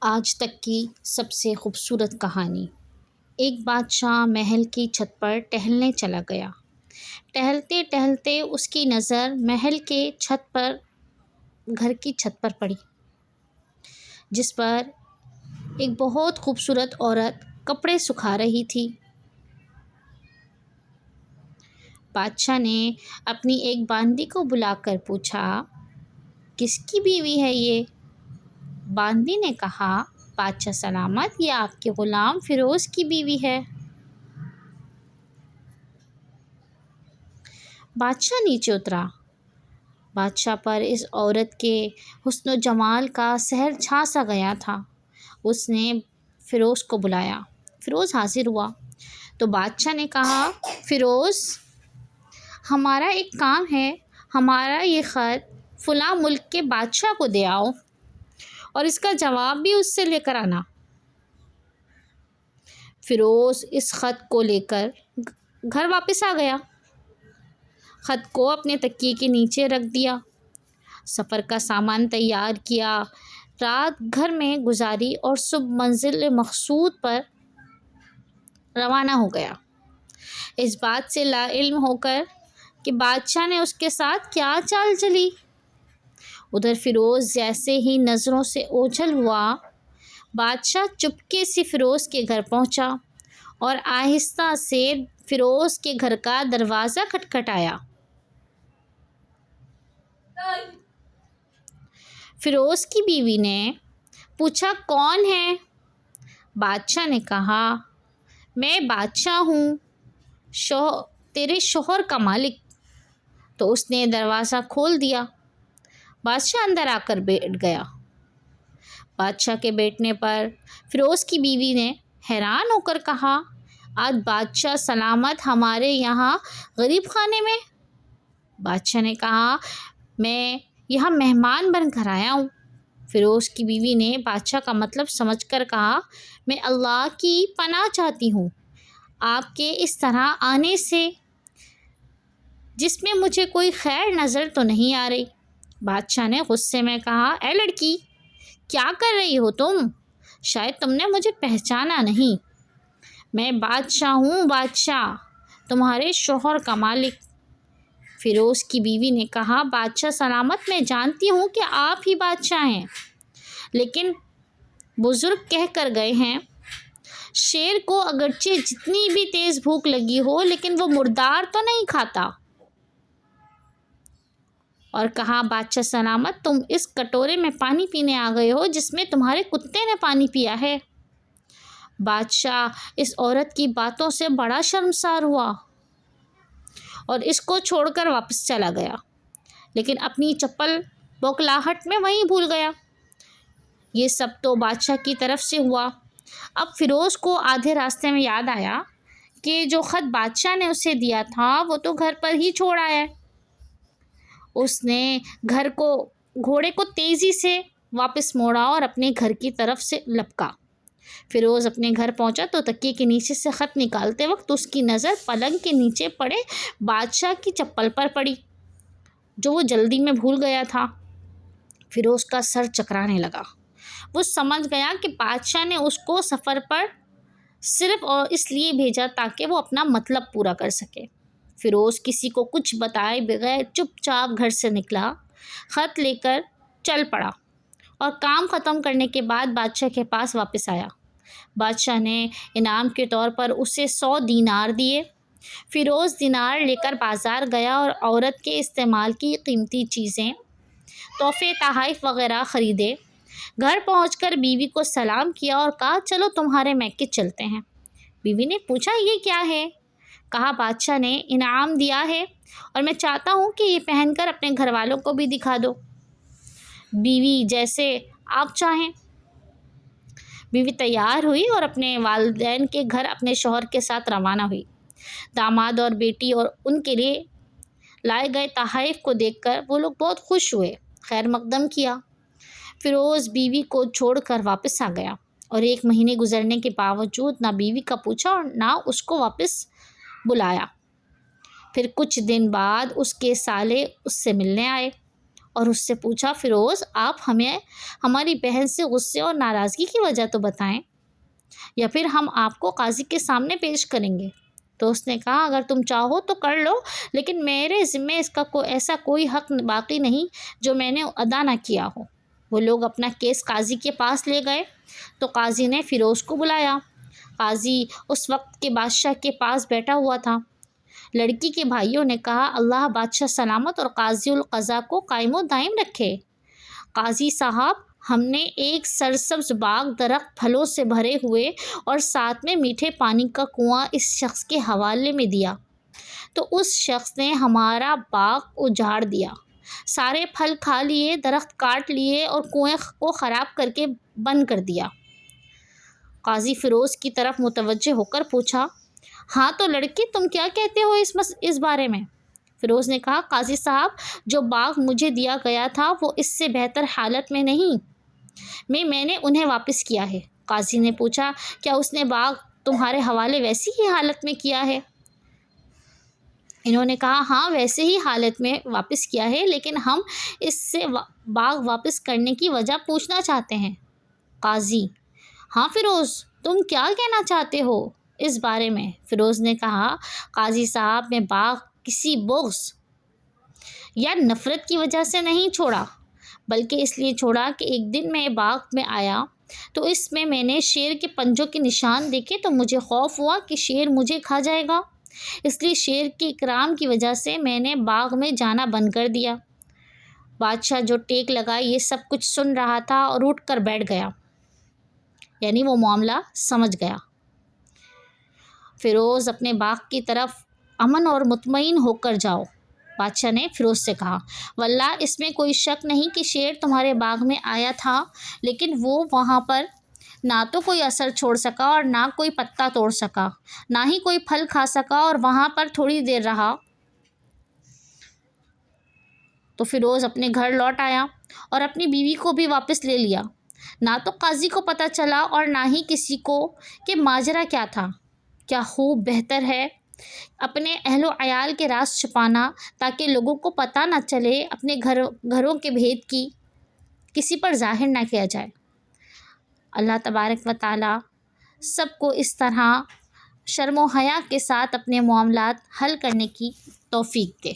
آج تک کی سب سے خوبصورت کہانی۔ ایک بادشاہ محل کی چھت پر ٹہلنے چلا گیا۔ ٹہلتے ٹہلتے اس کی نظر محل کے گھر کی چھت پر پڑی، جس پر ایک بہت خوبصورت عورت کپڑے سکھا رہی تھی۔ بادشاہ نے اپنی ایک باندی کو بلا کر پوچھا، کس کی بیوی ہے یہ؟ باندی نے کہا، بادشاہ سلامت، یہ آپ کے غلام فیروز کی بیوی ہے۔ بادشاہ نیچے اترا۔ بادشاہ پر اس عورت کے حسن و جمال کا سحر چھا سا گیا تھا۔ اس نے فیروز کو بلایا۔ فیروز حاضر ہوا تو بادشاہ نے کہا، فیروز، ہمارا ایک کام ہے، ہمارا یہ خط فلاں ملک کے بادشاہ کو دے آؤ اور اس کا جواب بھی اس سے لے کر آنا۔ فیروز اس خط کو لے کر گھر واپس آ گیا۔ خط کو اپنے تکیے کے نیچے رکھ دیا، سفر کا سامان تیار کیا، رات گھر میں گزاری اور صبح منزل مقصود پر روانہ ہو گیا، اس بات سے لا علم ہو کر کہ بادشاہ نے اس کے ساتھ کیا چال چلی۔ ادھر فیروز جیسے ہی نظروں سے اوجھل ہوا، بادشاہ چپکے سے فیروز کے گھر پہنچا اور آہستہ سے فیروز کے گھر کا دروازہ کھٹکھٹایا۔ فیروز کی بیوی نے پوچھا، کون ہے؟ بادشاہ نے کہا، میں بادشاہ ہوں، تیرے شوہر کا مالک۔ تو اس نے دروازہ کھول دیا۔ بادشاہ اندر آ کر بیٹھ گیا۔ بادشاہ کے بیٹھنے پر فیروز کی بیوی نے حیران ہو کر کہا، آج بادشاہ سلامت ہمارے یہاں غریب خانے میں؟ بادشاہ نے کہا، میں یہاں مہمان بن کر آیا ہوں۔ فیروز کی بیوی نے بادشاہ کا مطلب سمجھ کر کہا، میں اللہ کی پناہ چاہتی ہوں آپ کے اس طرح آنے سے، جس میں مجھے کوئی خیر نظر تو نہیں آ رہی۔ بادشاہ نے غصے میں کہا، اے لڑکی، کیا کر رہی ہو تم؟ شاید تم نے مجھے پہچانا نہیں۔ میں بادشاہ ہوں، بادشاہ، تمہارے شوہر کا مالک۔ فیروز کی بیوی نے کہا، بادشاہ سلامت، میں جانتی ہوں کہ آپ ہی بادشاہ ہیں، لیکن بزرگ کہہ کر گئے ہیں، شیر کو اگرچہ جتنی بھی تیز بھوک لگی ہو لیکن وہ مردار تو نہیں کھاتا۔ اور کہا، بادشاہ سلامت، تم اس کٹورے میں پانی پینے آ گئے ہو جس میں تمہارے کتے نے پانی پیا ہے۔ بادشاہ اس عورت کی باتوں سے بڑا شرمسار ہوا اور اس کو چھوڑ کر واپس چلا گیا، لیکن اپنی چپل بوکھلاہٹ میں وہیں بھول گیا۔ یہ سب تو بادشاہ کی طرف سے ہوا۔ اب فیروز کو آدھے راستے میں یاد آیا کہ جو خط بادشاہ نے اسے دیا تھا وہ تو گھر پر ہی چھوڑ آیا ہے۔ اس نے گھوڑے کو تیزی سے واپس موڑا اور اپنے گھر کی طرف سے لپکا۔ فیروز اپنے گھر پہنچا تو تکیے کے نیچے سے خط نکالتے وقت اس کی نظر پلنگ کے نیچے پڑے بادشاہ کی چپل پر پڑی، جو وہ جلدی میں بھول گیا تھا۔ فیروز کا سر چکرانے لگا۔ وہ سمجھ گیا کہ بادشاہ نے اس کو سفر پر صرف اور اس لیے بھیجا تاکہ وہ اپنا مطلب پورا کر سکے۔ فیروز کسی کو کچھ بتائے بغیر چپ چاپ گھر سے نکلا، خط لے کر چل پڑا اور کام ختم کرنے کے بعد بادشاہ کے پاس واپس آیا۔ بادشاہ نے انعام کے طور پر اسے 100 دینار دیے۔ فیروز دینار لے کر بازار گیا اور عورت کے استعمال کی قیمتی چیزیں، تحفے، تحائف وغیرہ خریدے۔ گھر پہنچ کر بیوی کو سلام کیا اور کہا، چلو تمہارے میکے چلتے ہیں۔ بیوی نے پوچھا، یہ کیا ہے؟ کہا، بادشاہ نے انعام دیا ہے اور میں چاہتا ہوں کہ یہ پہن کر اپنے گھر والوں کو بھی دکھا دو۔ بیوی، جیسے آپ چاہیں۔ بیوی تیار ہوئی اور اپنے والدین کے گھر اپنے شوہر کے ساتھ روانہ ہوئی۔ داماد اور بیٹی اور ان کے لیے لائے گئے تحائف کو دیکھ کر وہ لوگ بہت خوش ہوئے، خیر مقدم کیا۔ فیروز بیوی کو چھوڑ کر واپس آ گیا اور 1 مہینے گزرنے کے باوجود نہ بیوی کا پوچھا اور نہ اس کو واپس بلایا۔ پھر کچھ دن بعد اس کے سالے اس سے ملنے آئے اور اس سے پوچھا فیروز آپ ہمیں ہماری بہن سے غصے اور ناراضگی کی وجہ تو بتائیں یا پھر ہم آپ کو قاضی کے سامنے پیش کریں گے۔ تو اس نے کہا اگر تم چاہو تو کر لو، لیکن میرے ذمے اس کا ایسا کوئی حق باقی نہیں جو میں نے ادا نہ کیا ہو۔ وہ لوگ اپنا کیس قاضی کے پاس لے گئے تو قاضی نے فیروز کو بلایا۔ قاضی اس وقت کے بادشاہ کے پاس بیٹھا ہوا تھا۔ لڑکی کے بھائیوں نے کہا اللہ بادشاہ سلامت اور قاضی القضا کو قائم و دائم رکھے۔ قاضی صاحب ہم نے ایک سرسبز باغ درخت پھلوں سے بھرے ہوئے اور ساتھ میں میٹھے پانی کا کنواں اس شخص کے حوالے میں دیا تو اس شخص نے ہمارا باغ اجاڑ دیا، سارے پھل کھا لیے، درخت کاٹ لیے اور کنویں کو خراب کر کے بند کر دیا۔ قاضی فیروز کی طرف متوجہ ہو کر پوچھا ہاں تو لڑکی تم کیا کہتے ہو اس بارے میں؟ فیروز نے کہا قاضی صاحب جو باغ مجھے دیا گیا تھا وہ اس سے بہتر حالت میں نہیں، میں نے انہیں واپس کیا ہے۔ قاضی نے پوچھا کیا اس نے باغ تمہارے حوالے ویسی ہی حالت میں کیا ہے؟ انہوں نے کہا ہاں ویسے ہی حالت میں واپس کیا ہے، لیکن ہم اس سے باغ واپس کرنے کی وجہ پوچھنا چاہتے ہیں۔ قاضی ہاں فیروز تم کیا کہنا چاہتے ہو اس بارے میں؟ فیروز نے کہا قاضی صاحب میں باغ کسی بغض یا نفرت کی وجہ سے نہیں چھوڑا، بلکہ اس لیے چھوڑا کہ ایک دن میں باغ میں آیا تو اس میں نے شیر کے پنجوں کے نشان دیکھے تو مجھے خوف ہوا کہ شیر مجھے کھا جائے گا، اس لیے شیر کی اکرام کی وجہ سے میں نے باغ میں جانا بند کر دیا۔ بادشاہ جو ٹیک لگائے یہ سب کچھ سن رہا تھا اور اٹھ کر بیٹھ گیا، یعنی وہ معاملہ سمجھ گیا۔ فیروز اپنے باغ کی طرف امن اور مطمئن ہو کر جاؤ۔ بادشاہ نے فیروز سے کہا واللہ اس میں کوئی شک نہیں کہ شیر تمہارے باغ میں آیا تھا، لیکن وہ وہاں پر نہ تو کوئی اثر چھوڑ سکا اور نہ کوئی پتا توڑ سکا، نہ ہی کوئی پھل کھا سکا اور وہاں پر تھوڑی دیر رہا تو فیروز اپنے گھر لوٹ آیا اور اپنی بیوی کو بھی واپس لے لیا۔ نہ تو قاضی کو پتہ چلا اور نہ ہی کسی کو کہ ماجرا کیا تھا۔ کیا خوب بہتر ہے اپنے اہل و عیال کے راز چھپانا تاکہ لوگوں کو پتہ نہ چلے، اپنے گھروں کے بھید کی کسی پر ظاہر نہ کیا جائے۔ اللہ تبارک و تعالی سب کو اس طرح شرم و حیا کے ساتھ اپنے معاملات حل کرنے کی توفیق دے۔